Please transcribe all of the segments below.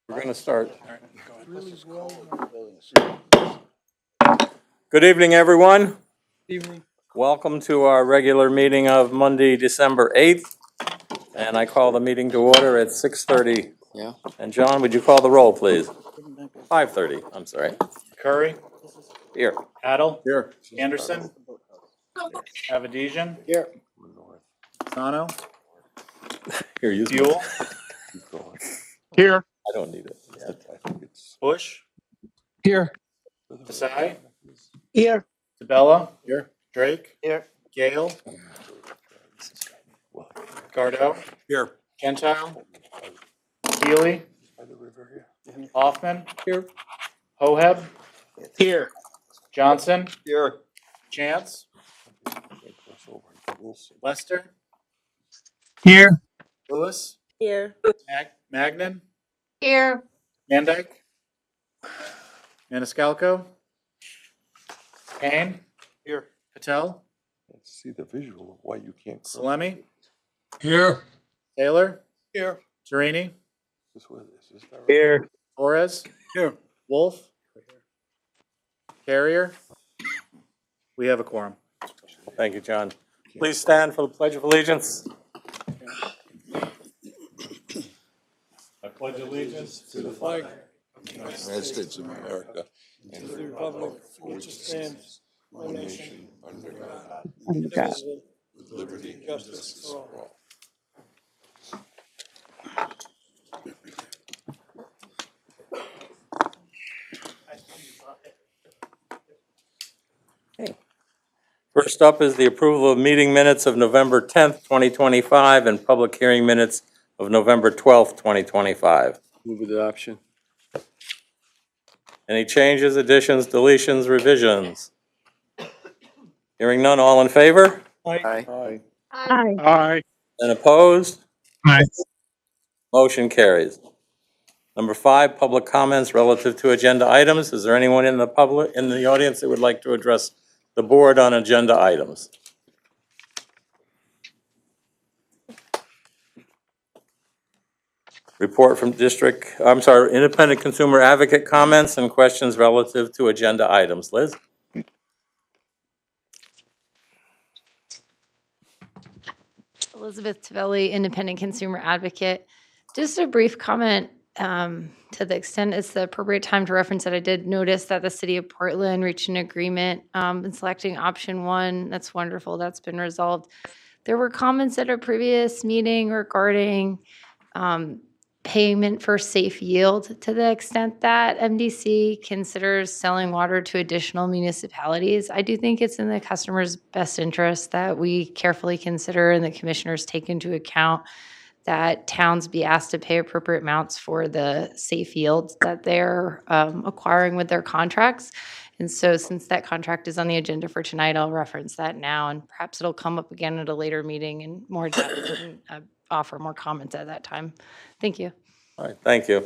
We're going to start. Good evening, everyone. Evening. Welcome to our regular meeting of Monday, December 8th. And I call the meeting to order at 6:30. Yeah. And John, would you call the roll, please? 5:30, I'm sorry. Curry, Here. Adel, Here. Anderson, Avedisian, Here. Sano, Here, use Buell, Here. I don't need it. Bush, Here. Desai, Here. DeBella, Here. Drake, Here. Gale, Gardo, Here. Gentile, Healy, Hoffman, Here. Hoheb, Here. Johnson, Here. Chance, Lester, Here. Lewis, Here. Magnan, Here. Mandyke, Maniscalco, Payne, Here. Patel, See the visual of why you can't. Salemi, Here. Taylor, Here. Torini, Here. Torres, Here. Wolf, Carrier. We have a quorum. Thank you, John. Please stand for the Pledge of Allegiance. I pledge allegiance to the flag United States of America and to the republic for which it stands, one nation, under God, indivisible, with liberty and justice for all. First up is the approval of meeting minutes of November 10th, 2025, and public hearing minutes of November 12th, 2025. Move adoption. Any changes, additions, deletions, revisions? Hearing none, all in favor? Aye. Aye. Aye. Aye. And opposed? Aye. Motion carries. Number 5, public comments relative to agenda items. Is there anyone in the audience that would like to address the board on agenda items? Report from Independent Consumer Advocate comments and questions relative to agenda items. Liz? Elizabeth Tavelli, Independent Consumer Advocate. Just a brief comment to the extent it's the appropriate time to reference that I did notice that the city of Portland reached an agreement in selecting option 1. That's wonderful. That's been resolved. There were comments at a previous meeting regarding payment for safe yield to the extent that MDC considers selling water to additional municipalities. I do think it's in the customer's best interest that we carefully consider and the commissioners take into account that towns be asked to pay appropriate amounts for the safe yields that they're acquiring with their contracts. And so since that contract is on the agenda for tonight, I'll reference that now, and perhaps it'll come up again at a later meeting in more depth and offer more comments at that time. Thank you. All right, thank you. All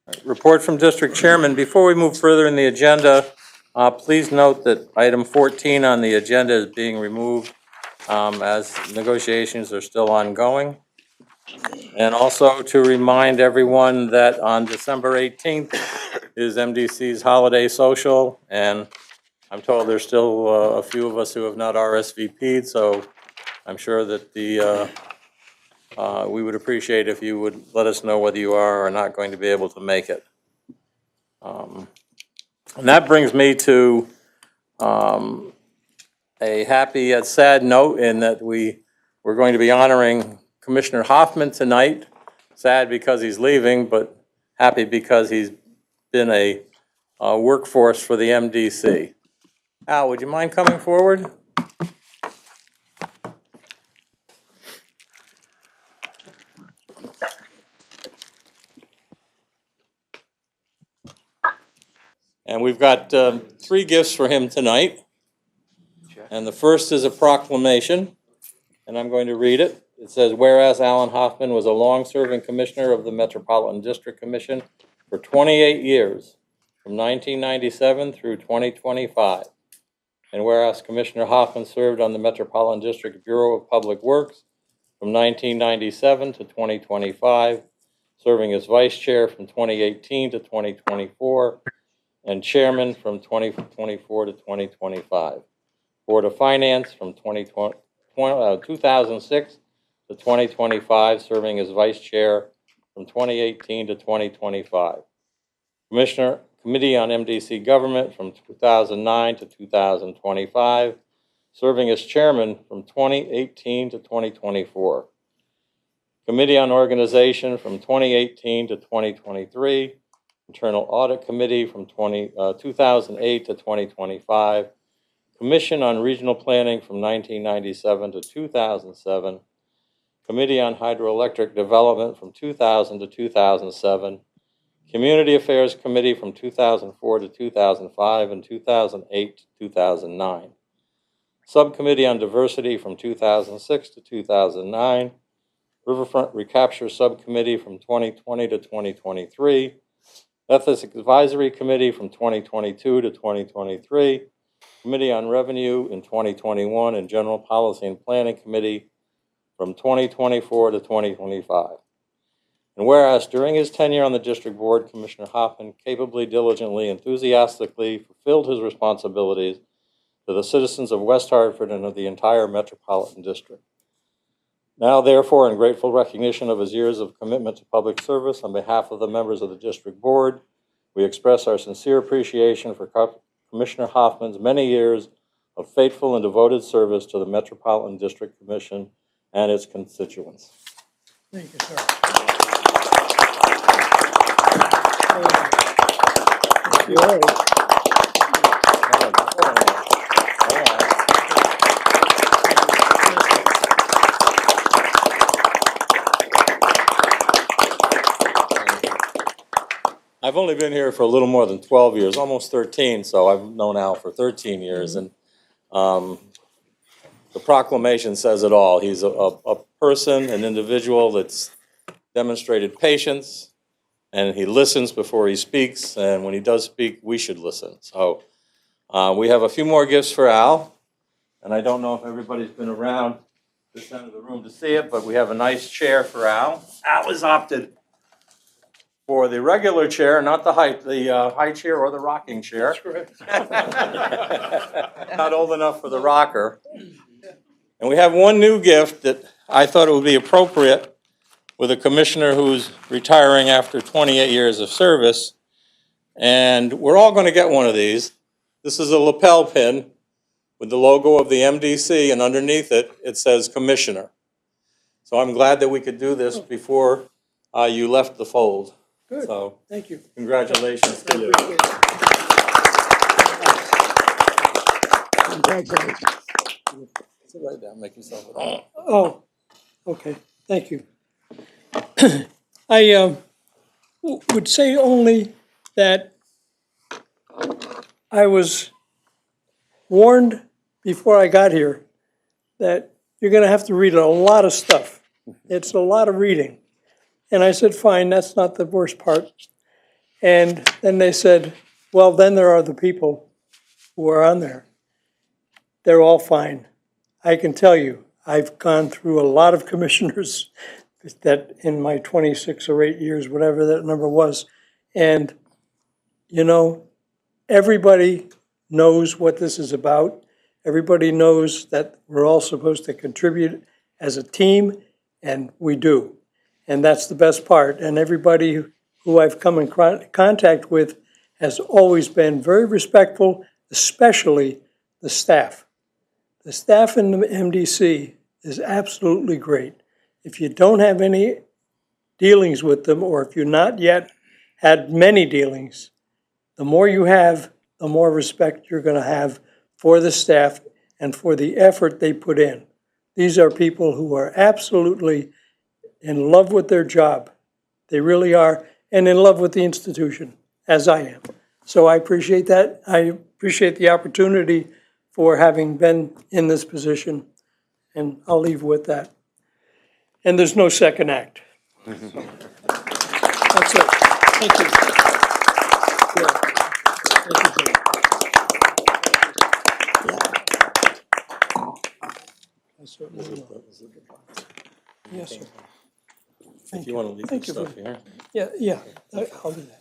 right, report from District Chairman. Before we move further in the agenda, please note that item 14 on the agenda is being removed as negotiations are still ongoing. And also to remind everyone that on December 18th is MDC's holiday social, and I'm told there's still a few of us who have not RSVP'd, so I'm sure that we would appreciate if you would let us know whether you are or not going to be able to make it. And that brings me to a happy yet sad note in that we're going to be honoring Commissioner Hoffman tonight. Sad because he's leaving, but happy because he's been a workforce for the MDC. Al, would you mind coming forward? And we've got 3 gifts for him tonight. And the first is a proclamation, and I'm going to read it. It says, whereas Alan Hoffman was a long-serving commissioner of the Metropolitan District Commission for 28 years, from 1997 through 2025. And whereas Commissioner Hoffman served on the Metropolitan District Bureau of Public Works from 1997 to 2025, serving as vice chair from 2018 to 2024, and chairman from 2024 to 2025. Board of Finance from 2006 to 2025, serving as vice chair from 2018 to 2025. Committee on MDC Government from 2009 to 2025, serving as chairman from 2018 to 2024. Committee on Organization from 2018 to 2023. Internal Audit Committee from 2008 to 2025. Commission on Regional Planning from 1997 to 2007. Committee on Hydroelectric Development from 2000 to 2007. Community Affairs Committee from 2004 to 2005 and 2008 to 2009. Subcommittee on Diversity from 2006 to 2009. Riverfront Recapture Subcommittee from 2020 to 2023. Ethics Advisory Committee from 2022 to 2023. Committee on Revenue in 2021 and General Policy and Planning Committee from 2024 to 2025. And whereas during his tenure on the district board, Commissioner Hoffman capably, diligently, enthusiastically fulfilled his responsibilities to the citizens of West Hartford and of the entire metropolitan district. Now, therefore, in grateful recognition of his years of commitment to public service, on behalf of the members of the district board, we express our sincere appreciation for Commissioner Hoffman's many years of faithful and devoted service to the Metropolitan District Commission and its constituents. Thank you, sir. I've only been here for a little more than 12 years, almost 13, so I've known Al for 13 years, and the proclamation says it all. He's a person, an individual that's demonstrated patience, and he listens before he speaks, and when he does speak, we should listen. So we have a few more gifts for Al, and I don't know if everybody's been around this end of the room to see it, but we have a nice chair for Al. Al has opted for the regular chair, not the high chair or the rocking chair. Not old enough for the rocker. And we have one new gift that I thought it would be appropriate with a commissioner who's retiring after 28 years of service. And we're all going to get one of these. This is a lapel pin with the logo of the MDC, and underneath it, it says Commissioner. So I'm glad that we could do this before you left the fold. Good. So Thank you. congratulations to you. Congratulations. Sit right down, make yourself at home. Oh, okay. Thank you. I would say only that I was warned before I got here that you're going to have to read a lot of stuff. It's a lot of reading. And I said, fine, that's not the worst part. And then they said, well, then there are the people who are on there. They're all fine. I can tell you, I've gone through a lot of commissioners that in my 26 or 8 years, whatever that number was. And, you know, everybody knows what this is about. Everybody knows that we're all supposed to contribute as a team, and we do. And that's the best part. And everybody who I've come in contact with has always been very respectful, especially the staff. The staff in the MDC is absolutely great. If you don't have any dealings with them, or if you've not yet had many dealings, the more you have, the more respect you're going to have for the staff and for the effort they put in. These are people who are absolutely in love with their job. They really are, and in love with the institution, as I am. So I appreciate that. I appreciate the opportunity for having been in this position, and I'll leave with that. And there's no second act. That's it. Thank you. Yeah. Thank you, Jim. I certainly will. Yes, sir. If you want to leave Thank this you. stuff here. Yeah, I'll do that.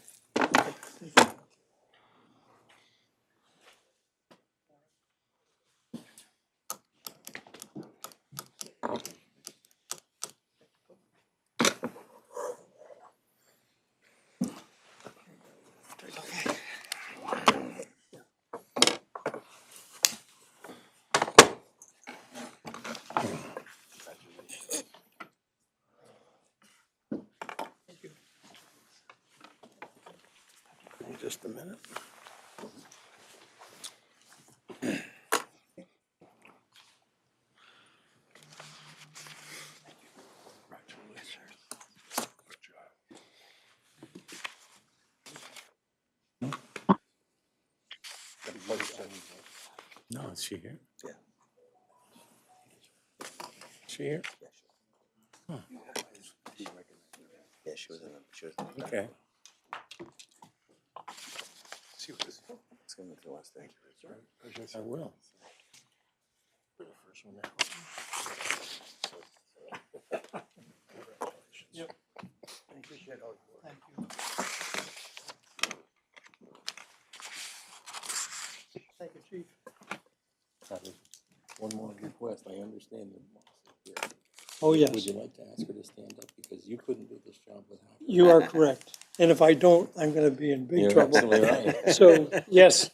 Just a minute. No, is she here? Yeah. Is she here? Yeah, she was in the, Okay. it's gonna be the last thing. I will. Thank you, Chief. One more request, I understand your boss is here. Oh, yes, Would you like to ask her to stand up, because you couldn't do this job without her? you are correct. And if I don't, I'm gonna be in big You're trouble. absolutely right. So, yes,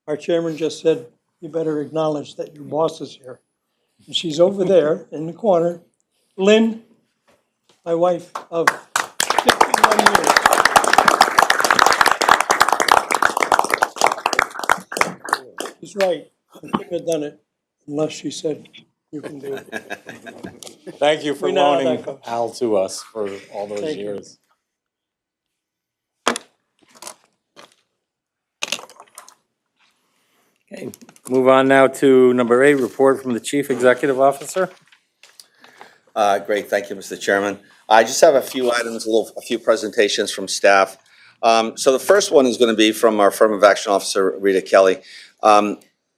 our chairman just said, you better acknowledge that your boss is here. And she's over there in the corner. Lynn, my wife of 51 years. She's right. I couldn't have done it unless she said, you can do it. Thank you for We know how that loaning goes. Al to us for all those Thank you. years. Okay, move on now to number 8, report from the Chief Executive Officer. Great, thank you, Mr. Chairman. I just have a few items, a few presentations from staff. So the first one is going to be from our Affirmative Action Officer, Rita Kelly.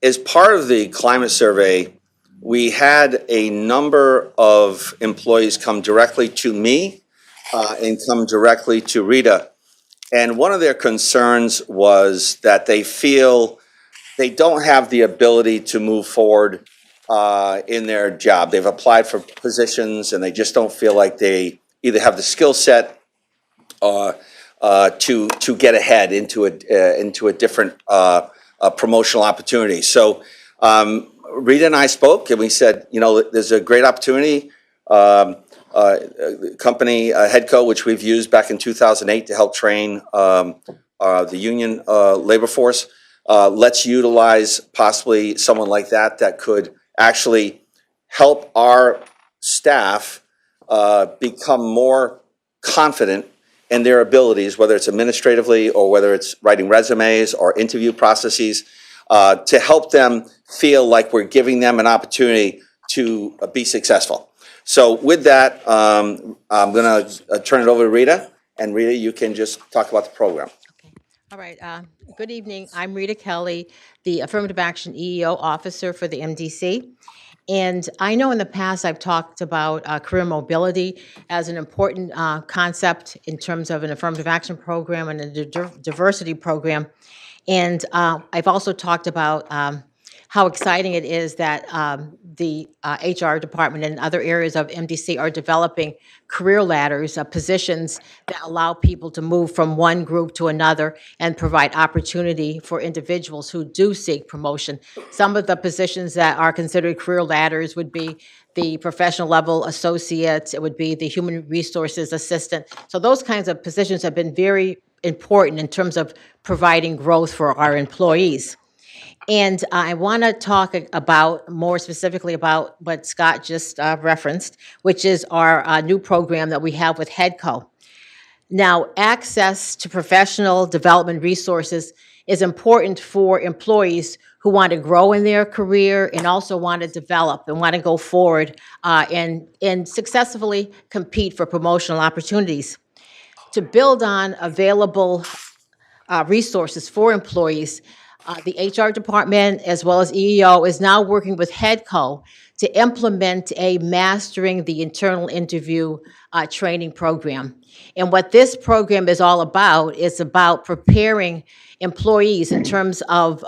As part of the climate survey, we had a number of employees come directly to me and come directly to Rita. And one of their concerns was that they feel they don't have the ability to move forward in their job. They've applied for positions and they just don't feel like they either have the skill set to get ahead into a different promotional opportunity. So Rita and I spoke and we said, you know, there's a great opportunity. Company Headco, which we've used back in 2008 to help train the union labor force. Let's utilize possibly someone like that could actually help our staff become more confident in their abilities, whether it's administratively or whether it's writing resumes or interview processes, to help them feel like we're giving them an opportunity to be successful. So with that, I'm going to turn it over to Rita. And Rita, you can just talk about the program. All right. Good evening. I'm Rita Kelly, the Affirmative Action EEO Officer for the MDC. And I know in the past I've talked about career mobility as an important concept in terms of an affirmative action program and a diversity program. And I've also talked about how exciting it is that the HR department and other areas of MDC are developing career ladders, positions that allow people to move from one group to another and provide opportunity for individuals who do seek promotion. Some of the positions that are considered career ladders would be the professional level associate, it would be the human resources assistant. So those kinds of positions have been very important in terms of providing growth for our employees. And I want to talk about more specifically about what Scott just referenced, which is our new program that we have with Headco. Now, access to professional development resources is important for employees who want to grow in their career and also want to develop and want to go forward and successfully compete for promotional opportunities. To build on available resources for employees, The HR department, as well as EEO, is now working with HEDCO to implement a Mastering the Internal Interview training program. And what this program is all about is about preparing employees in terms of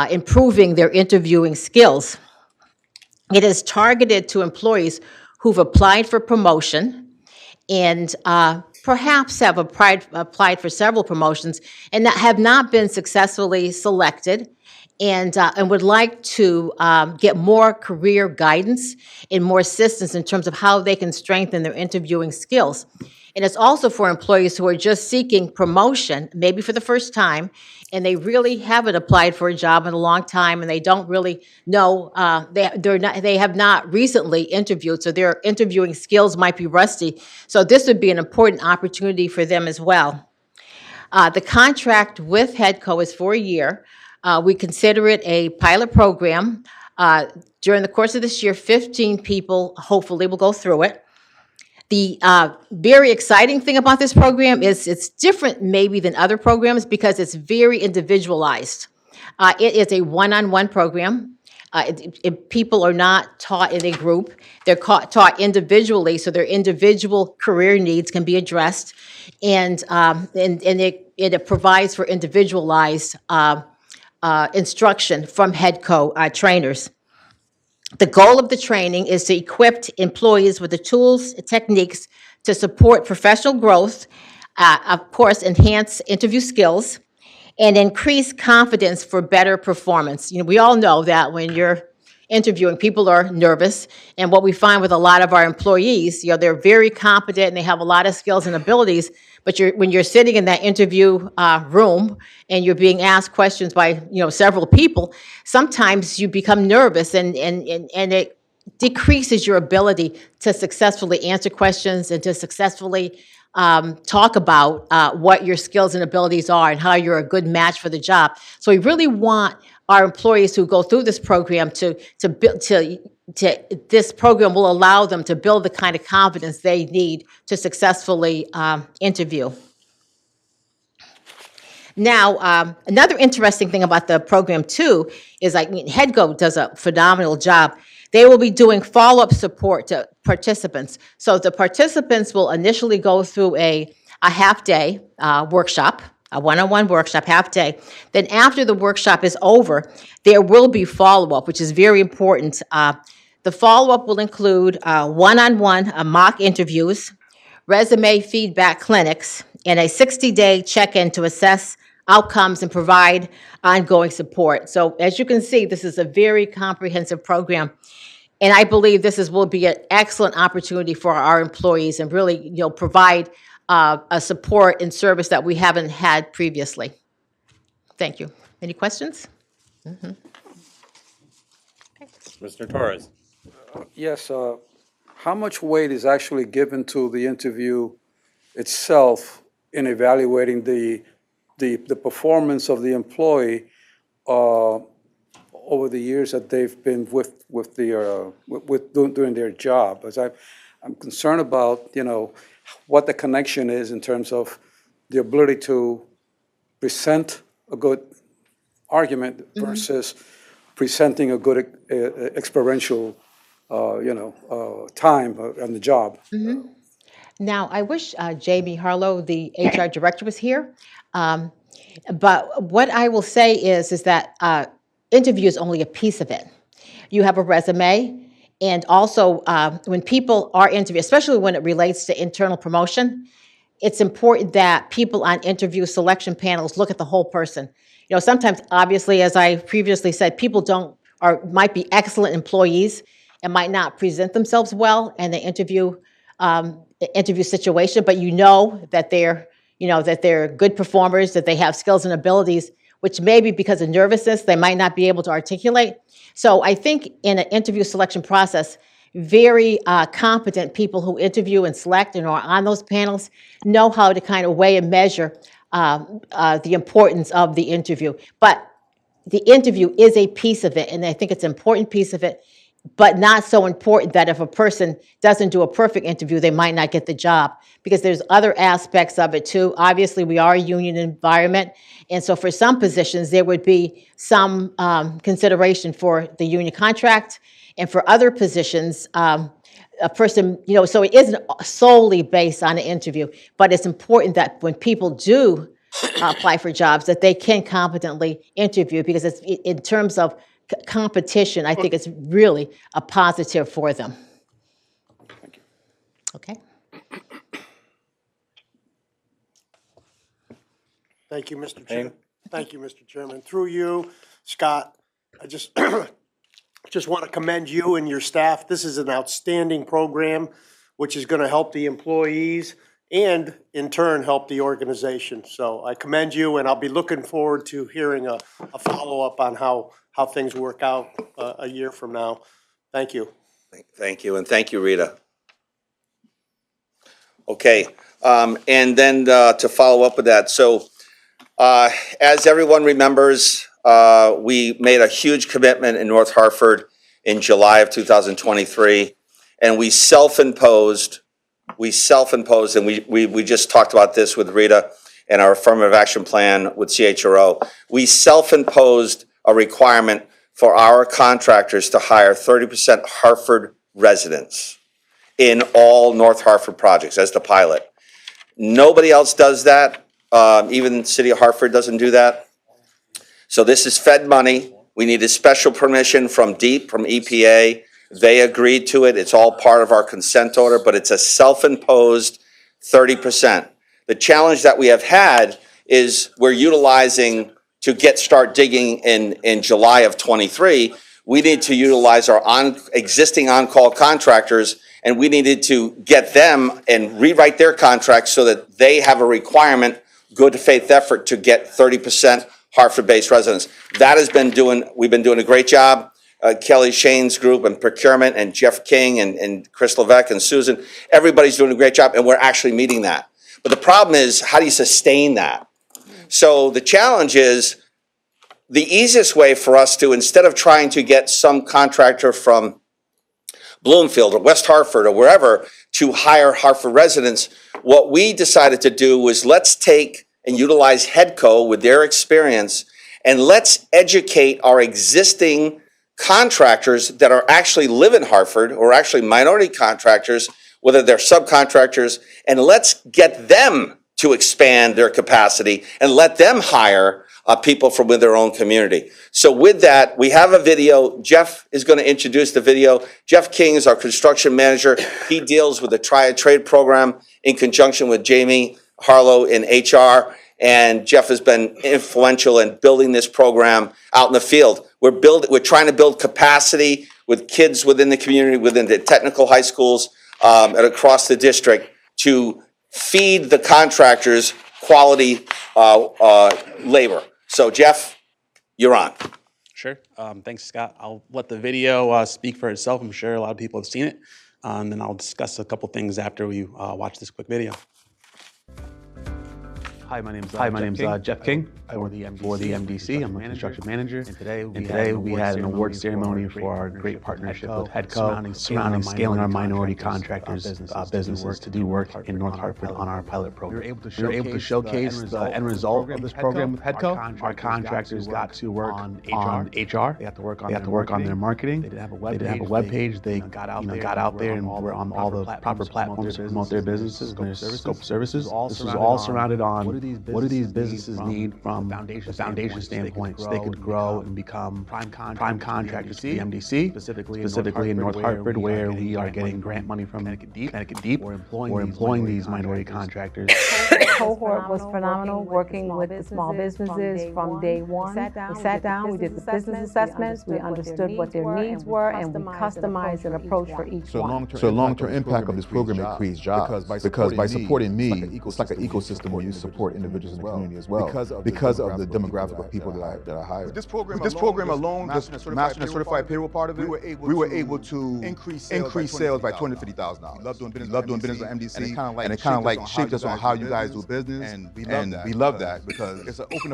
improving their interviewing skills. It is targeted to employees who've applied for promotion and perhaps have applied for several promotions and that have not been successfully selected and would like to get more career guidance and more assistance in terms of how they can strengthen their interviewing skills. And it's also for employees who are just seeking promotion, maybe for the first time, and they really haven't applied for a job in a long time, and they don't really know, they have not recently interviewed, so their interviewing skills might be rusty. So this would be an important opportunity for them as well. The contract with HEDCO is for a year. We consider it a pilot program. During the course of this year, 15 people hopefully will go through it. The very exciting thing about this program is it's different maybe than other programs because it's very individualized. It is a one-on-one program. People are not taught in a group. They're taught individually, so their individual career needs can be addressed, and it provides for individualized instruction from HEDCO trainers. The goal of the training is to equip employees with the tools and techniques to support professional growth, of course, enhance interview skills, and increase confidence for better performance. You know, we all know that when you're interviewing, people are nervous, and what we find with a lot of our employees, you know, they're very competent and they have a lot of skills and abilities, but when you're sitting in that interview room and you're being asked questions by, you know, several people, sometimes you become nervous and it decreases your ability to successfully answer questions and to successfully talk about what your skills and abilities are and how you're a good match for the job. So we really want our employees who go through this program this program will allow them to build the kind of confidence they need to successfully interview. Now, another interesting thing about the program too is HEDCO does a phenomenal job. They will be doing follow-up support to participants. So the participants will initially go through a half-day workshop, a one-on-one workshop, half-day. Then after the workshop is over, there will be follow-up, which is very important. The follow-up will include one-on-one mock interviews, resume feedback clinics, and a 60-day check-in to assess outcomes and provide ongoing support. So as you can see, this is a very comprehensive program. And I believe this will be an excellent opportunity for our employees and really, you know, provide a support and service that we haven't had previously. Thank you. Any questions? Mr. Torres. Yes, how much weight is actually given to the interview itself in evaluating the performance of the employee over the years that they've been doing their job? As I'm concerned about, you know, what the connection is in terms of the ability to present a good argument versus presenting a good experiential time on the job. Now, I wish Jamie Harlow, the HR director, was here. But what I will say is that interview is only a piece of it. You have a resume, and also when people are interviewed, especially when it relates to internal promotion, it's important that people on interview selection panels look at the whole person. You know, sometimes, obviously, as I previously said, people might be excellent employees and might not present themselves well in the interview situation, but you know that they're good performers, that they have skills and abilities, which maybe because of nervousness, they might not be able to articulate. So I think in an interview selection process, very competent people who interview and select and are on those panels know how to kind of weigh and measure the importance of the interview. But the interview is a piece of it, and I think it's an important piece of it. but not so important that if a person doesn't do a perfect interview, they might not get the job, because there's other aspects of it too. Obviously, we are a union environment, and so for some positions, there would be some consideration for the union contract, and for other positions, a person, so it isn't solely based on an interview, but it's important that when people do apply for jobs, that they can competently interview, because it's, in terms of competition, I think it's really a positive for them. Thank you. Okay. Thank you, Mr. Chairman. Thank you, Mr. Chairman. Through you, Scott, I just want to commend you and your staff. This is an outstanding program, which is going to help the employees and in turn help the organization. So I commend you, and I'll be looking forward to hearing a follow-up on how things work out a year from now. Thank you. Thank you, and thank you, Rita. Okay, and then to follow up with that, so as everyone remembers, we made a huge commitment in North Hartford in July of 2023, and we self-imposed, and we just talked about this with Rita and our affirmative action plan with CHRO. We self-imposed a requirement for our contractors to hire 30% Hartford residents in all North Hartford projects as the pilot. Nobody else does that. Even the City of Hartford doesn't do that. So this is Fed money. We needed special permission from DEEP, from EPA. They agreed to it. It's all part of our consent order, but it's a self-imposed 30%. The challenge that we have had is we're utilizing, to start digging in July of 23, we need to utilize our existing on-call contractors, and we needed to get them and rewrite their contracts so that they have a requirement, good faith effort, to get 30% Hartford-based residents. That we've been doing a great job. Kelly Shane's group and procurement and Jeff King and Chris Levesque and Susan, everybody's doing a great job, and we're actually meeting that. But the problem is, how do you sustain that? So the challenge is, the easiest way for us to, instead of trying to get some contractor from Bloomfield or West Hartford or wherever to hire Hartford residents, what we decided to do was, let's take and utilize HEDCO with their experience, and let's educate our existing contractors that are actually live in Hartford, or actually minority contractors, whether they're subcontractors, and let's get them to expand their capacity and let them hire people from within their own community. So with that, we have a video. Jeff is going to introduce the video. Jeff King is our construction manager. He deals with the Triad Trade program in conjunction with Jamie Harlow in HR. And Jeff has been influential in building this program out in the field. We're trying to build capacity with kids within the community, within the technical high schools, and across the district, to feed the contractors quality labor. So Jeff, you're on. Sure. Thanks, Scott. I'll let the video speak for itself. I'm sure a lot of people have seen it. And then I'll discuss a couple things after we watch this quick video. Hi, my name's Jeff King for the MDC. I'm a construction manager. And today we had an award ceremony for our great partnership with HEDCO surrounding scaling our minority contractors' businesses to do work in North Hartford on our pilot program. We were able to showcase the end result of this program with HEDCO. Our contractors got to work on HR. They got to work on their marketing. They didn't have a web page. They got out there and were on all the proper platforms to promote their businesses and their scope of services. This was all surrounded on what do these businesses need from the foundation standpoint, so they could grow and become prime contractors to the MDC, specifically in North Hartford, where we are getting grant money from Connecticut Deep. We're employing these minority contractors. The cohort was phenomenal, working with the small businesses from day one. We sat down, we did the business assessments, we understood what their needs were, and we customized an approach for each one. So long-term impact of this program, it creates jobs, because by supporting me, it's like an ecosystem where you support individuals in the community as well, because of the demographic of people that I hire. With this program alone, this master and certified payroll part of it, we were able to increase sales by $250,000. We love doing business with MDC, and it kind of like shaped us on how you guys do and we love that because it's open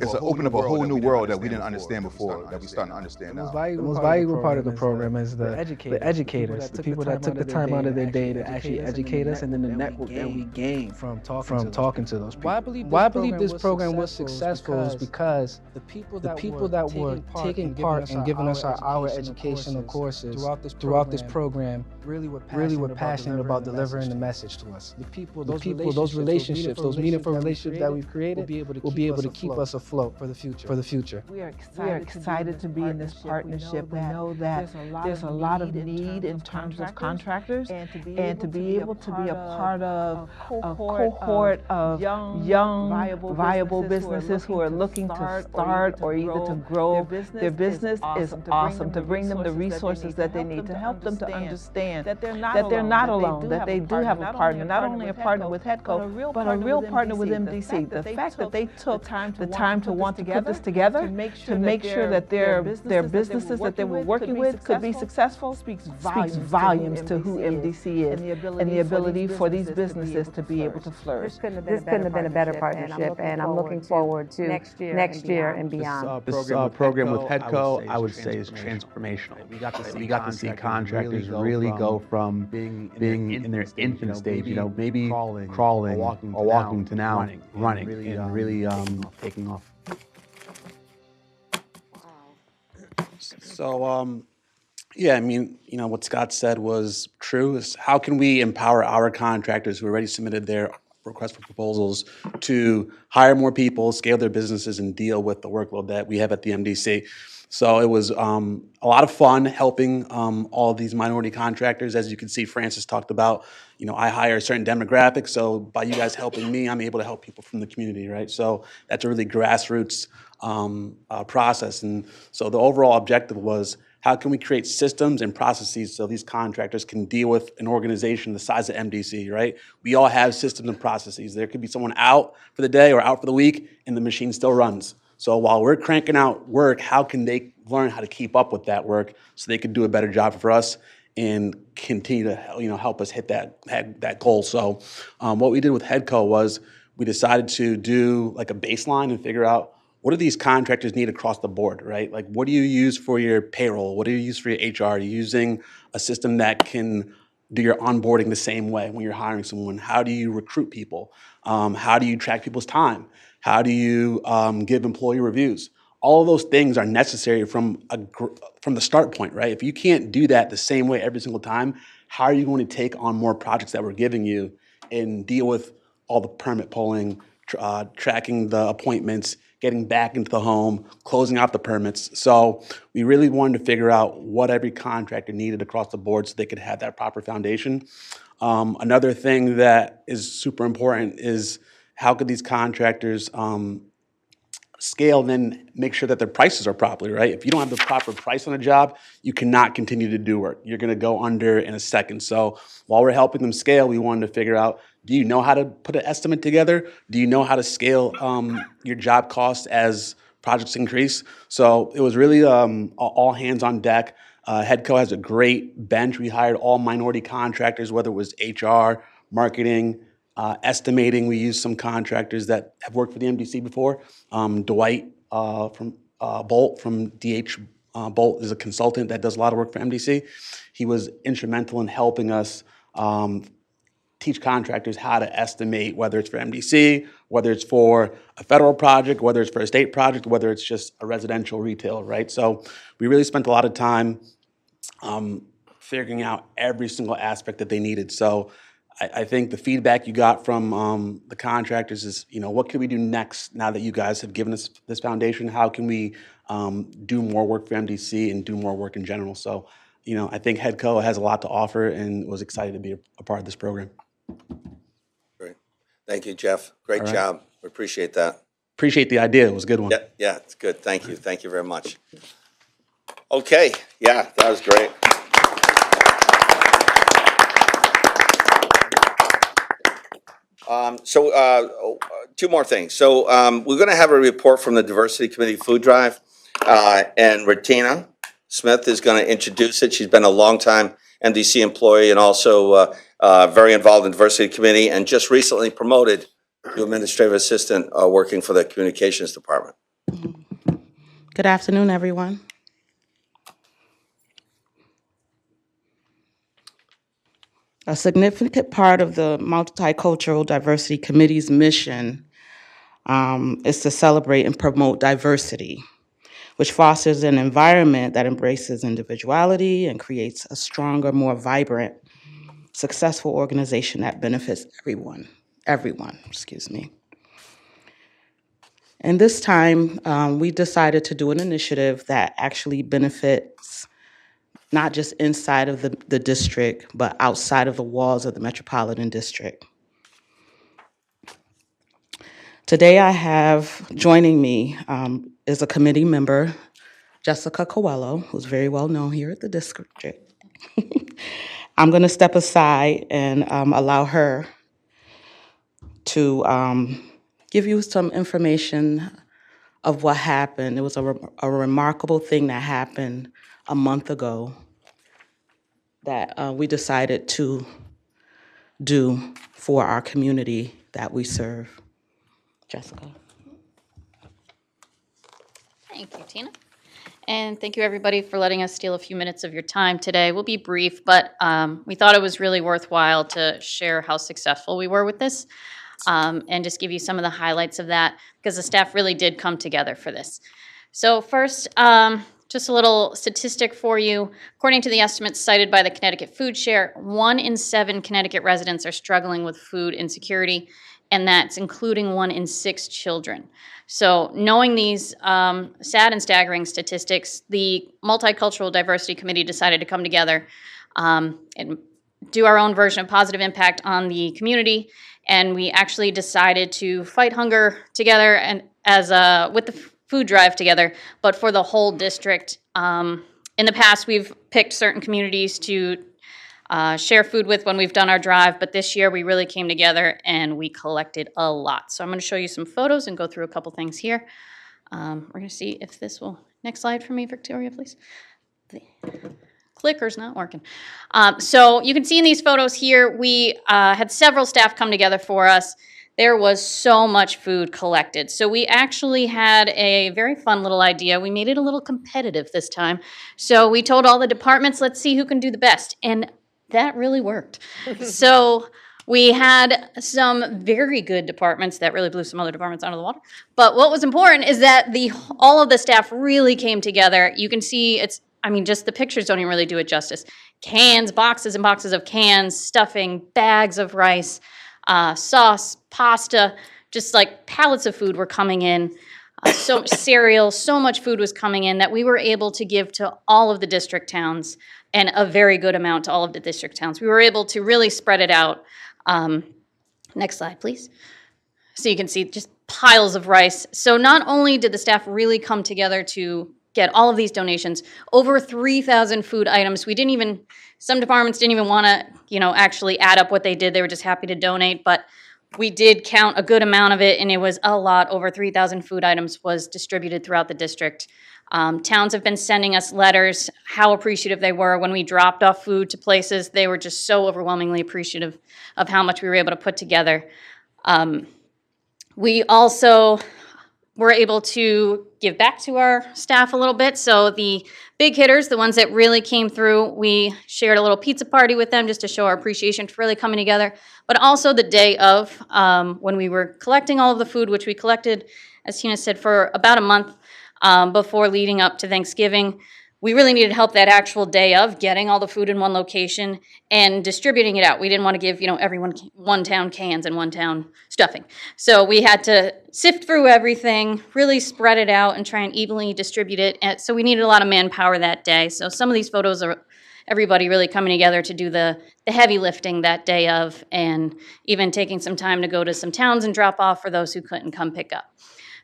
up a whole new world that we didn't understand before, that we're starting to understand now. The most valuable part of the program is the educators, the people that took the time out of their day to actually educate us, and then the network that we gained from talking to those people. Why I believe this program was successful is because the people that were taking part and giving us our educational courses throughout this program really were passionate about delivering the message to us. The people, those relationships, those meaningful relationships that we've created will be able to keep us afloat for the future. We are excited to be in this partnership. We know that there's a lot of need in terms of contractors, and to be able to be a part of a cohort of young, viable businesses who are looking to start or either to grow their business is awesome. To bring them the resources that they need, to help them to understand that they're not alone, that they do have a partner, not only a partner with HEDCO, but a real partner with MDC. The fact that they took the time to want to put this together, to make sure that their businesses that they were working with could be successful, speaks volumes to who MDC is and the ability for these businesses to be able to flourish. This couldn't have been a better partnership, and I'm looking forward to next year and beyond. This program with HEDCO, I would say, is transformational. We got to see contractors really go from being in their infant stage, maybe crawling or walking to now running and really taking off. So, yeah, I mean, what Scott said was true. Is how can we empower our contractors who already submitted their request for proposals to hire more people, scale their businesses, and deal with the workload that we have at the MDC? So it was a lot of fun helping all these minority contractors. As you can see, Francis talked about, I hire a certain demographic. So by you guys helping me, I'm able to help people from the community, right? So that's a really grassroots process. And so the overall objective was, how can we create systems and processes so these contractors can deal with an organization the size of MDC, right? We all have systems and processes. There could be someone out for the day or out for the week, and the machine still runs. So while we're cranking out work, how can they learn how to keep up with that work so they can do a better job for us and continue to help us hit that goal? So what we did with HEDCO was we decided to do like a baseline and figure out, what do these contractors need across the board, right? Like, what do you use for your payroll? What do you use for your HR? Are you using a system that can do your onboarding the same way when you're hiring someone? How do you recruit people? How do you track people's time? How do you give employee reviews? All of those things are necessary from the start point, right? If you can't do that the same way every single time, how are you going to take on more projects that we're giving you and deal with all the permit pulling, tracking the appointments, getting back into the home, closing out the permits? So we really wanted to figure out what every contractor needed across the board so they could have that proper foundation. Another thing that is super important is, how could these contractors scale and then make sure that their prices are properly, right? If you don't have the proper price on a job, you cannot continue to do work. You're gonna go under in a second. So while we're helping them scale, we wanted to figure out, do you know how to put an estimate together? Do you know how to scale your job costs as projects increase? So it was really all hands on deck. HEDCO has a great bench. We hired all minority contractors, whether it was HR, marketing, estimating. We used some contractors that have worked for the MDC before. Dwight from Bolt from DH Bolt is a consultant that does a lot of work for MDC. He was instrumental in helping us teach contractors how to estimate, whether it's for MDC, whether it's for a federal project, whether it's for a state project, whether it's just a residential retail, right? So we really spent a lot of time figuring out every single aspect that they needed. So I think the feedback you got from the contractors is, what can we do next now that you guys have given us this foundation? How can we do more work for MDC and do more work in general? So, I think HEDCO has a lot to offer and was excited to be a part of this program. Great. Thank you, Jeff. Great job. We appreciate that. Appreciate the idea. It was a good one. Yeah, it's good. Thank you. Thank you very much. Okay. Yeah, that was great. Two more things. So we're going to have a report from the Diversity Committee Food Drive, and Retina Smith is going to introduce it. She's been a long time MDC employee and also very involved in Diversity Committee, and just recently promoted to Administrative Assistant working for the Communications Department. Good afternoon, everyone. A significant part of the Multicultural Diversity Committee's mission is to celebrate and promote diversity, which fosters an environment that embraces individuality and creates a stronger, more vibrant, successful organization that benefits everyone, excuse me. And this time, we decided to do an initiative that actually benefits not just inside of the district, but outside of the walls of the Metropolitan District. Today I have joining me is a committee member, Jessica Coelho, who's very well known here at the district. I'm going to step aside and allow her to give you some information of what happened. It was a remarkable thing that happened a month ago that we decided to do for our community that we serve. Jessica. Thank you, Tina. And thank you, everybody, for letting us steal a few minutes of your time today. We'll be brief, but we thought it was really worthwhile to share how successful we were with this and just give you some of the highlights of that because the staff really did come together for this. So first, just a little statistic for you. According to the estimates cited by the Connecticut Food Share, 1 in 7 Connecticut residents are struggling with food insecurity, and that's including 1 in 6 children. So knowing these sad and staggering statistics, the Multicultural Diversity Committee decided to come together and do our own version of positive impact on the community, and we actually decided to fight hunger together and with the food drive together, but for the whole district. In the past, we've picked certain communities to share food with when we've done our drive, but this year we really came together and we collected a lot. So I'm going to show you some photos and go through a couple things here. We're going to see if this will, next slide for me, Victoria, please. The clicker's not working. So you can see in these photos here, we had several staff come together for us. There was so much food collected. So we actually had a very fun little idea. We made it a little competitive this time. So we told all the departments, let's see who can do the best. And that really worked. So we had some very good departments that really blew some other departments out of the water. But what was important is that all of the staff really came together. You can see just the pictures don't even really do it justice. Cans, boxes and boxes of cans, stuffing, bags of rice, sauce, pasta, just like pallets of food were coming in. So much cereal, so much food was coming in that we were able to give to all of the district towns and a very good amount to all of the district towns. We were able to really spread it out. Next slide, please. So you can see just piles of rice. So not only did the staff really come together to get all of these donations, over 3,000 food items. Some departments didn't even want to, actually add up what they did. They were just happy to donate, but we did count a good amount of it, and it was a lot. Over 3,000 food items was distributed throughout the district. Towns have been sending us letters, how appreciative they were when we dropped off food to places. They were just so overwhelmingly appreciative of how much we were able to put together. We also were able to give back to our staff a little bit. So the big hitters, the ones that really came through, we shared a little pizza party with them just to show our appreciation for really coming together. But also the day of, when we were collecting all of the food, which we collected, as Tina said, for about a month before leading up to Thanksgiving. We really needed help that actual day of getting all the food in one location and distributing it out. We didn't want to give, everyone one town cans and one town stuffing. So we had to sift through everything, really spread it out and try and evenly distribute it. And so we needed a lot of manpower that day. So some of these photos are everybody really coming together to do the heavy lifting that day of, and even taking some time to go to some towns and drop off for those who couldn't come pick up.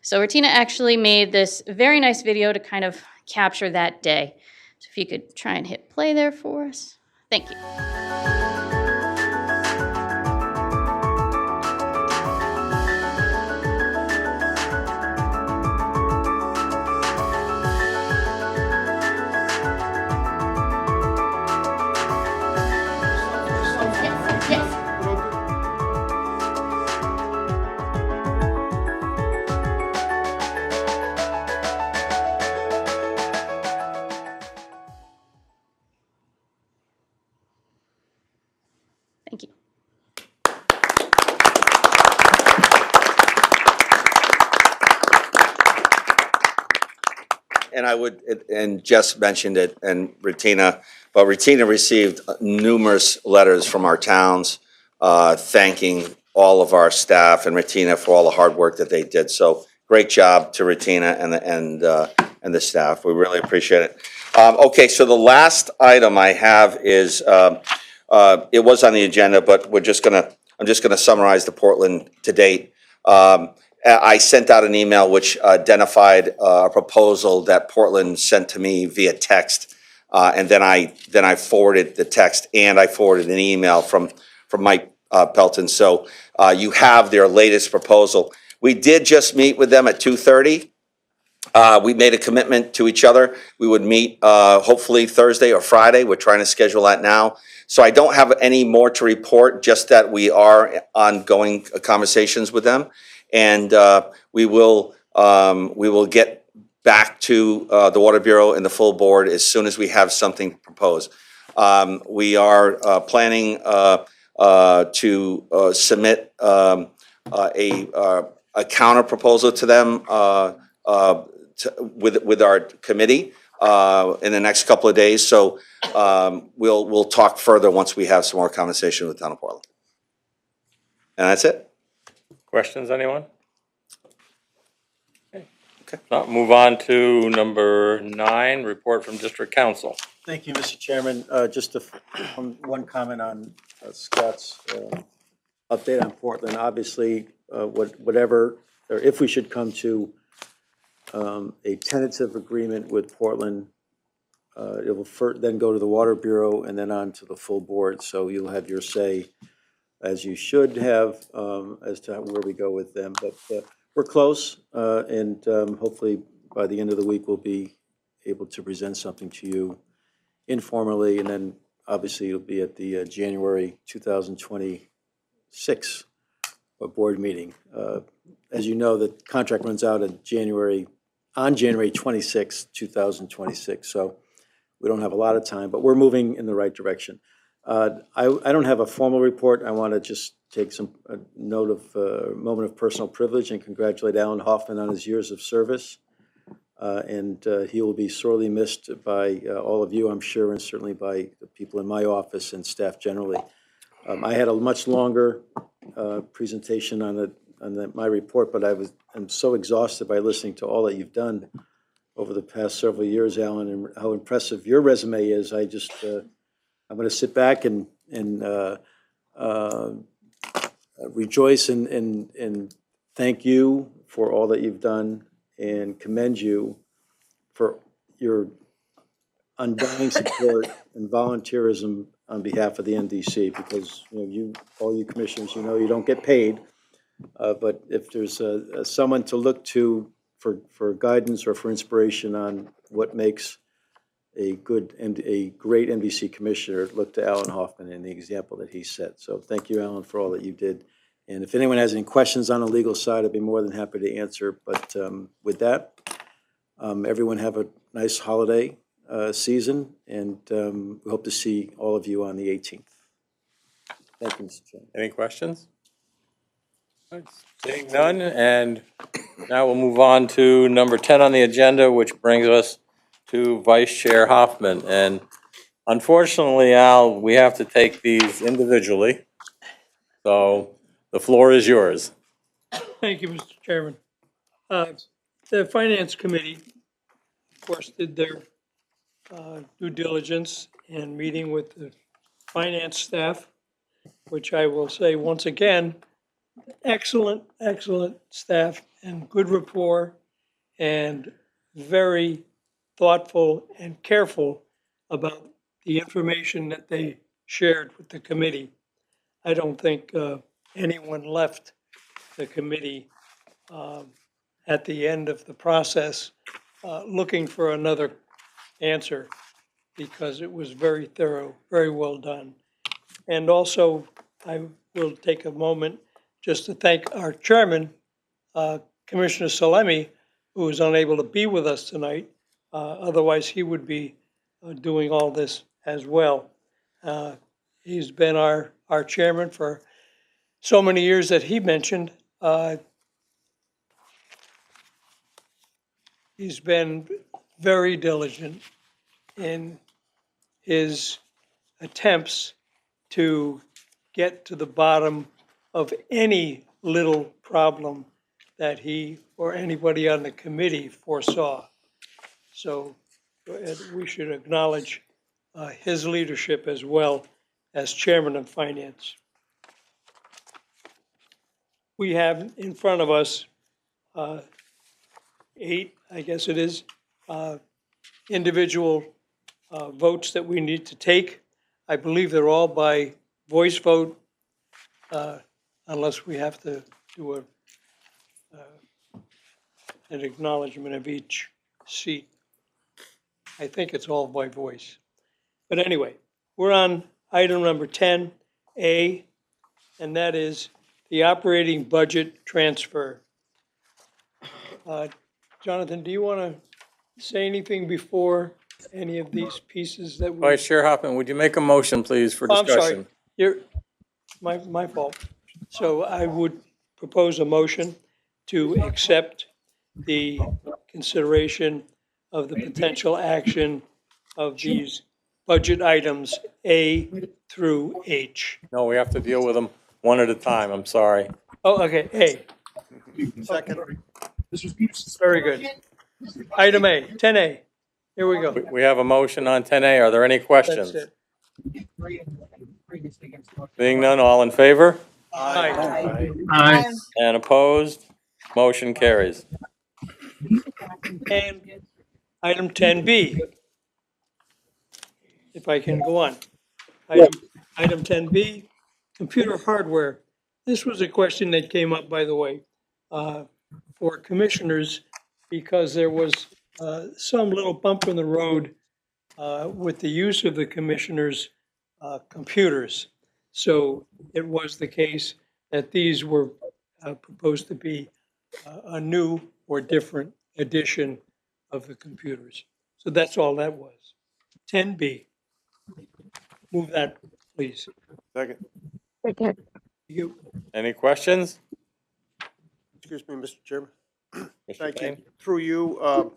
So Retina actually made this very nice video to kind of capture that day. So if you could try and hit play there for us. Thank you. Thank you. And I would, and Jess mentioned it, and Retina, but Retina received numerous letters from our towns thanking all of our staff and Retina for all the hard work that they did. So great job to Retina and the staff. We really appreciate it. Okay, so the last item I have is, it was on the agenda, but I'm just gonna summarize the Portland to date. I sent out an email which identified a proposal that Portland sent to me via text, and then I forwarded the text and I forwarded an email from Mike Pelton. So you have their latest proposal. We did just meet with them at 2:30. We made a commitment to each other. We would meet hopefully Thursday or Friday. We're trying to schedule that now. So I don't have any more to report, just that we are ongoing conversations with them. And we will get back to the Water Bureau and the full board as soon as we have something to propose. We are planning to submit a counter proposal to them with our committee in the next couple of days. So we'll talk further once we have some more conversation with the town of Portland. And that's it. Questions, anyone? Okay. Now move on to number 9, report from district council. Thank you, Mr. Chairman. Just one comment on Scott's update on Portland. Obviously, whatever, or if we should come to a tentative agreement with Portland, it will then go to the Water Bureau and then on to the full board. So you'll have your say, as you should have, as to where we go with them. But we're close, and hopefully by the end of the week, we'll be able to present something to you informally, and then obviously it'll be at the January 2026 board meeting. As you know, the contract runs out on January 26, 2026, so we don't have a lot of time, but we're moving in the right direction. I don't have a formal report. I want to just take a moment of personal privilege and congratulate Alan Hoffman on his years of service. And he will be sorely missed by all of you, I'm sure, and certainly by the people in my office and staff generally. I had a much longer presentation on my report, but I'm so exhausted by listening to all that you've done over the past several years, Alan, and how impressive your resume is. I'm going to sit back and rejoice and thank you for all that you've done and commend you for your undying support and volunteerism on behalf of the MDC, because all you commissioners, you don't get paid, but if there's someone to look to for guidance or for inspiration on what makes a great MDC commissioner, look to Alan Hoffman and the example that he set. So thank you, Alan, for all that you did. And if anyone has any questions on the legal side, I'd be more than happy to answer. But with that, everyone have a nice holiday season, and we hope to see all of you on the 18th. Thank you, Mr. Chairman. Any questions? Seeing none, and now we'll move on to number 10 on the agenda, which brings us to Vice Chair Hoffman. And unfortunately, Al, we have to take these individually. So the floor is yours. Thank you, Mr. Chairman. The Finance Committee, of course, did their due diligence in meeting with the finance staff, which I will say once again, excellent staff and good rapport and very thoughtful and careful about the information that they shared with the committee. I don't think anyone left the committee at the end of the process looking for another answer, because it was very thorough, very well done. And also, I will take a moment just to thank our chairman, Commissioner Salemi, who is unable to be with us tonight. Otherwise, he would be doing all this as well. He's been our our chairman for so many years that he mentioned. He's been very diligent in his attempts to get to the bottom of any little problem that he or anybody on the committee foresaw. So we should acknowledge his leadership as well as chairman of finance. We have in front of us 8, I guess it is, individual votes that we need to take. I believe they're all by voice vote, unless we have to do an acknowledgement of each seat. I think it's all by voice. But anyway, we're on item number 10A, and that is the operating budget transfer. Jonathan, do you want to say anything before any of these pieces that we... Vice Chair Hoffman, would you make a motion, please, for I'm discussion? sorry, my fault. So I would propose a motion to accept the consideration of the potential action of these budget items A through H. No, we have to deal with them one at a time, I'm sorry. Oh, okay, A. Second. Very good. Item A, 10A. Here we go. We have a motion on 10A. Are there any questions? That's it. Being none, all in favor? Aye. Aye. And opposed? Motion carries. And item 10B, if I can go on. Item 10B, computer hardware. This was a question that came up, by the way, for commissioners, because there was some little bump in the road with the use of the commissioners' computers. So it was the case that these were proposed to be a new or different edition of the computers. So that's all that was. 10B. Move that, please. Second. You. Any questions? Excuse me, Mr. Chairman. Mr. Thank you. Payne? Through you,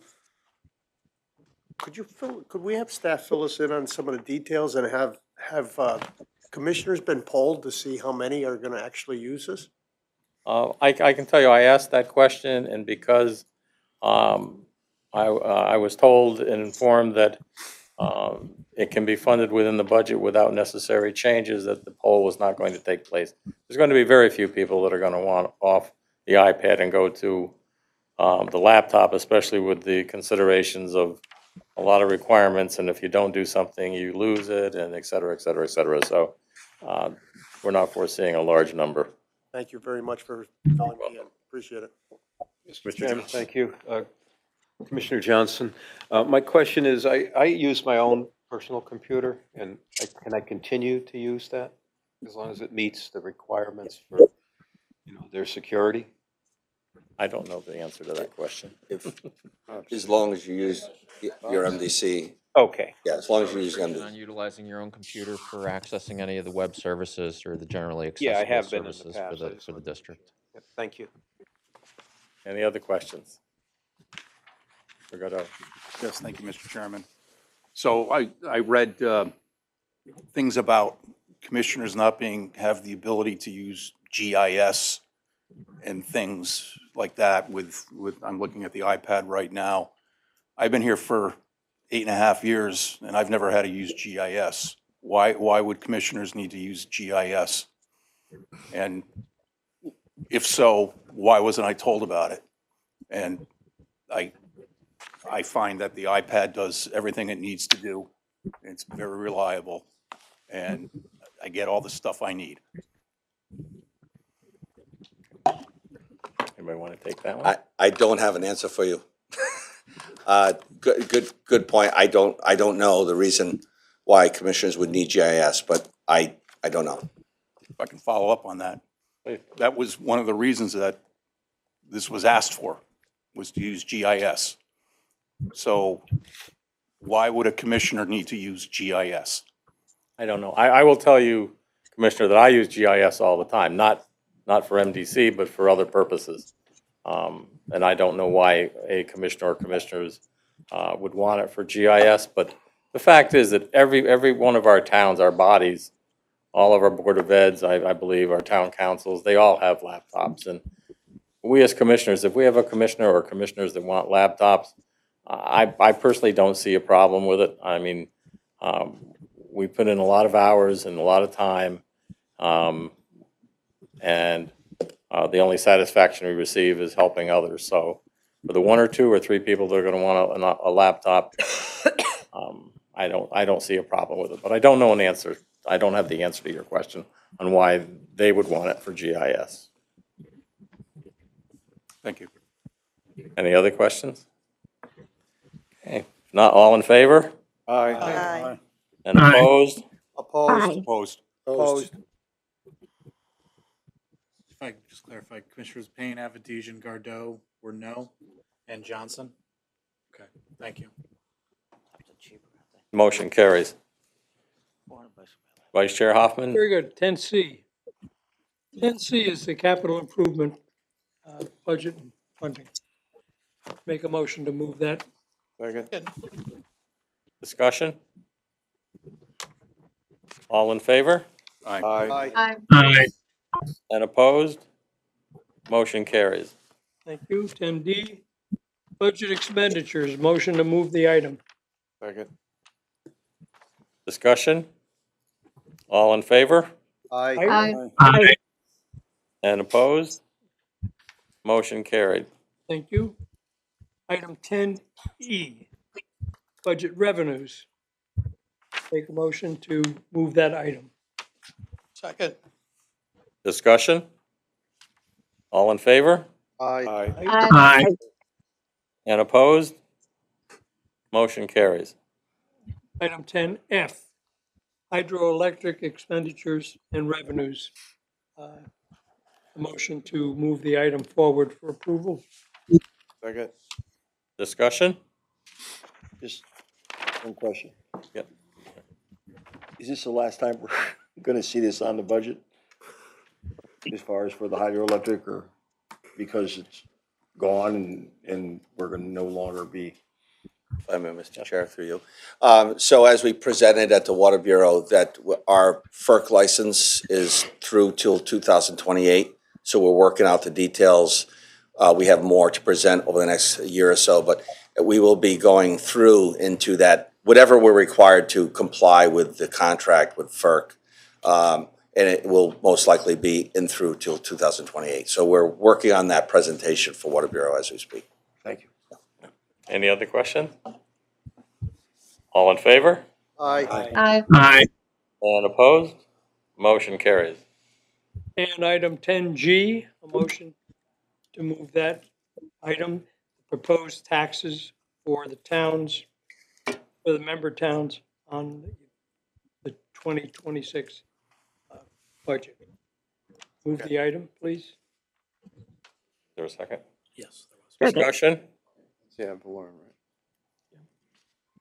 could we have staff fill us in on some of the details and have commissioners been polled to see how many are going to actually use this? I can tell you, I asked that question, and because I was told and informed that it can be funded within the budget without necessary changes, that the poll was not going to take place. There's going to be very few people that are going to want off the iPad and go to the laptop, especially with the considerations of a lot of requirements, and if you don't do something, you lose it, and et cetera, et cetera, et cetera. So we're not foreseeing a large number. Thank you very much for telling me. I appreciate it. Mr. Chairman, thank you. Commissioner Johnson, my question is, I use my own personal computer, and can I continue to use that as long as it meets the requirements for, their security? I don't know the answer to that question. As long as you use your MDC. Okay. Yeah, as long as you use MDC. On utilizing your own computer for accessing any of the web services or the generally Yeah, I accessible have been in the services past. for the district. Thank you. Any other questions? Yes, thank you, Mr. Chairman. So I read things about commissioners not have the ability to use GIS and things like that with I'm looking at the iPad right now. I've been here for 8.5 years and I've never had to use GIS. Why would commissioners need to use GIS? And if so, why wasn't I told about it? And I find that the iPad does everything it needs to do. It's very reliable, and I get all the stuff I need. Anybody want to take that one? I don't have an answer for you. Good point. I don't know the reason why commissioners would need GIS, but I don't know. If I can follow up on that. That was one of the reasons that this was asked for, was to use GIS. So why would a commissioner need to use GIS? I don't know. I will tell you, commissioner, that I use GIS all the time, not for MDC, but for other purposes. And I don't know why a commissioner or commissioners would want it for GIS, but the fact is that every one of our towns, our bodies, all of our Board of Eds, I believe, our town councils, they all have laptops. And we as commissioners, if we have a commissioner or commissioners that want laptops, I personally don't see a problem with it. I mean, we put in a lot of hours and a lot of time, and the only satisfaction we receive is helping others. So for the 1 or 2 or 3 people that are going to want a laptop, I don't see a problem with it. But I don't know an answer. I don't have the answer to your question on why they would want it for GIS. Thank you. Any other questions? Okay, not all in favor? Aye. And opposed? Opposed? Opposed. Opposed? If I could just clarify, Commissioners Payne, Avedisian, Gardeau were no, and Johnson? Okay, thank you. Motion carries. Vice Chair Hoffman? Very good. 10C. 10C is the capital improvement budget and funding. Make a motion to move that. Second. Discussion? All in favor? Aye. And opposed? Motion carries. Thank you. 10D, budget expenditures. Motion to move the item. Second. Discussion? All in favor? Aye. And opposed? Motion carried. Thank you. Item 10E, budget revenues. Make a motion to move that item. Second. Discussion? All in favor? Aye. And opposed? Motion carries. Item 10F, hydroelectric expenditures and revenues. A motion to move the item forward for approval. Second. Discussion? Just one question. Yep. Is this the last time we're gonna see this on the budget? As far as for the hydroelectric, or because it's gone and we're gonna no longer be? I mean, Mr. Chair, through you. So as we presented at the Water Bureau, that our FERC license is through till 2028. So we're working out the details. We have more to present over the next year or so, but we will be going through into that, whatever we're required to comply with the contract with FERC. And it will most likely be in through till 2028. So we're working on that presentation for Water Bureau as we speak. Thank you. Any other question? All in favor? Aye. And opposed? Motion carries. And item 10G, a motion to move that item, proposed taxes for the towns, for the member towns on the 2026 budget. Move the item, please. Is there a second? Yes. Discussion? Yeah, Warren, right?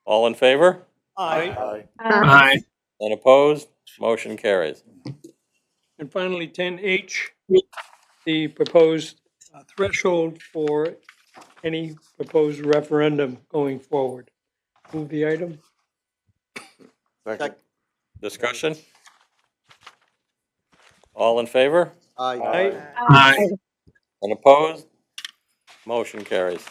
All in favor? Aye. And opposed? Motion carries. And finally, 10H, the proposed threshold for any proposed referendum going forward. Move the item. Second. Discussion? All in favor? Aye. And opposed? Motion carries.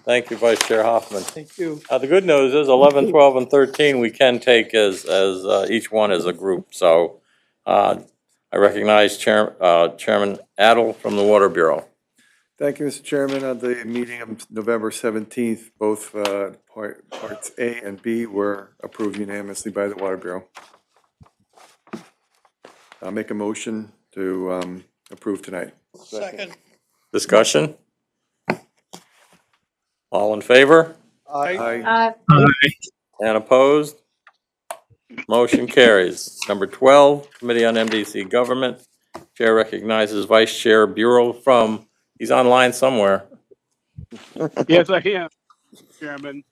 Thank you, Vice Chair Hoffman. Thank you. The good news is 11, 12, and 13, we can take as each one as a group. So I recognize Chairman Adel from the Water Bureau. Thank you, Mr. Chairman. At the meeting of November 17th, both parts A and B were approved unanimously by the Water Bureau. I'll make a motion to approve tonight. Second. Discussion? All in favor? Aye. And opposed? Motion carries. Number 12, Committee on MDC Government. Chair recognizes Vice Chair Bureau from, he's online somewhere. Yes, I am, Chairman.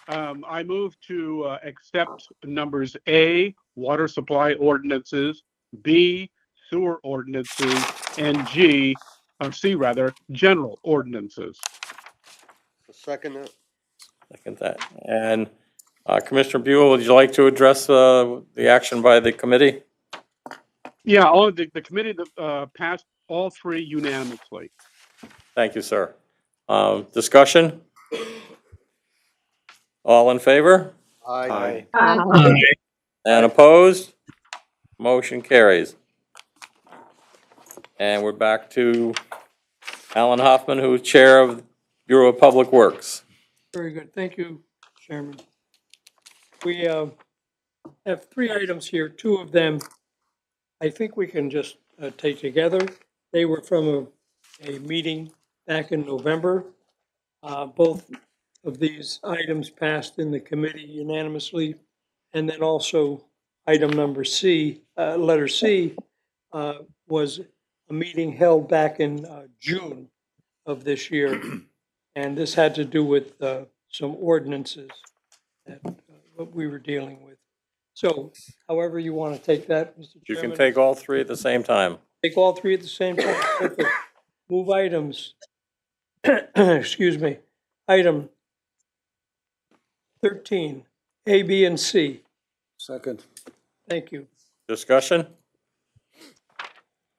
I move to accept numbers A, water supply ordinances, B, sewer ordinances, and C rather, general ordinances. Second that. Second that. And Commissioner Buell, would you like to address the action by the committee? Yeah, all the committee passed all three unanimously. Thank you, sir. Discussion? All in favor? Aye. And opposed? Motion carries. And we're back to Alan Hoffman, who's Chair of Bureau of Public Works. Very good. Thank you, Chairman. We have three items here. Two of them, I think we can just take together. They were from a meeting back in November. Both of these items passed in the committee unanimously. And then also item number C, letter C, was a meeting held back in June of this year. And this had to do with some ordinances that what we were dealing with. So however you want to take that, Mr. You Chairman. can take all three at the same time. Take all three at the same time. Perfect. Move items, excuse me, item 13, A, B, and C. Second. Thank you. Discussion?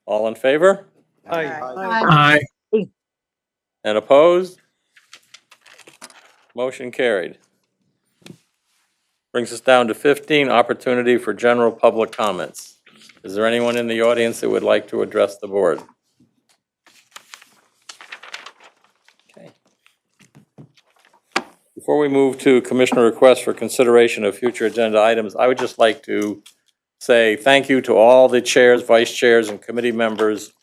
All in favor? Aye. And opposed? Motion carried. Brings us down to 15, opportunity for general public comments. Is there anyone in the audience that would like to address the board? Okay. Before we move to commissioner requests for consideration of future agenda items, I would just like to say thank you to all the chairs, vice chairs, and committee members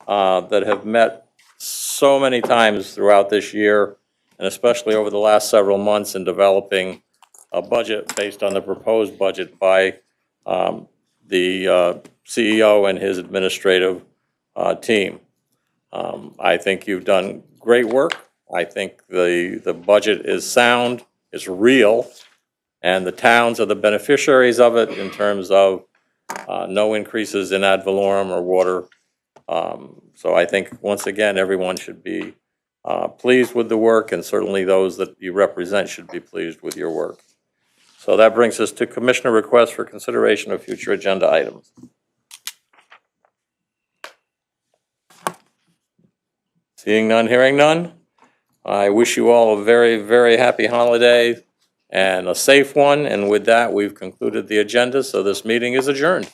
that have met so many times throughout this year, and especially over the last several months in developing a budget based on the proposed budget by the CEO and his administrative team. I think you've done great work. I think the budget is sound, it's real, and the towns are the beneficiaries of it in terms of no increases in ad valorem or water. So I think, once again, everyone should be pleased with the work, and certainly those that you represent should be pleased with your work. So that brings us to commissioner requests for consideration of future agenda items. Seeing none, hearing none, I wish you all a very, very happy holiday and a safe one. And with that, we've concluded the agenda, so this meeting is adjourned.